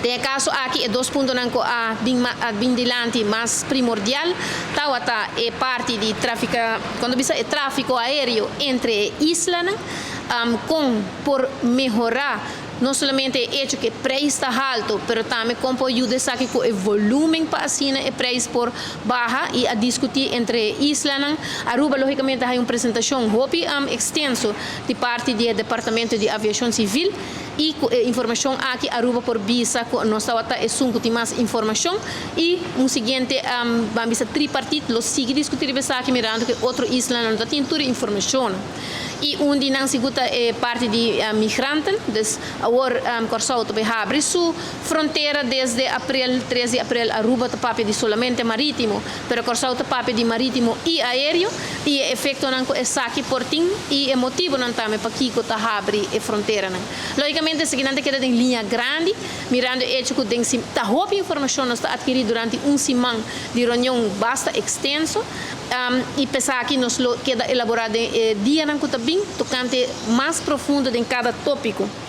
De caso aqui é 2 pontos a bem dilante mais primordial, é parte de tráfico, quando bisa é tráfico aéreo entre islas, por melhorar não somente o hecho que o preço está alto, mas também como ajuda a que o volume para assim o preço por baja e a discutir entre islas. Aruba, logicamente, há uma apresentação extensa de parte do Departamento de Aviação Civil e informação aqui Aruba por visa nós estamos tem mais informação e seguinte vamos a tripartite lo sigue discutir besa aqui mirando que outro isla não tem toda informação e onde não se guta parte de migrantes agora Corsau vai abrir sua fronteira desde 13 de abril Aruba papi de solamente marítimo pero Corsau papi de marítimo e aéreo e efeito não é saque portim e é motivo não também para que tá abrir a fronteira logicamente seguinte queda em linha grande mirando hecho que tem tá roupa informação nós está adquirido durante semana de reunião basta extenso e pensar que nos queda elaborado dia não que tá bem tocante mais profundo em cada tópico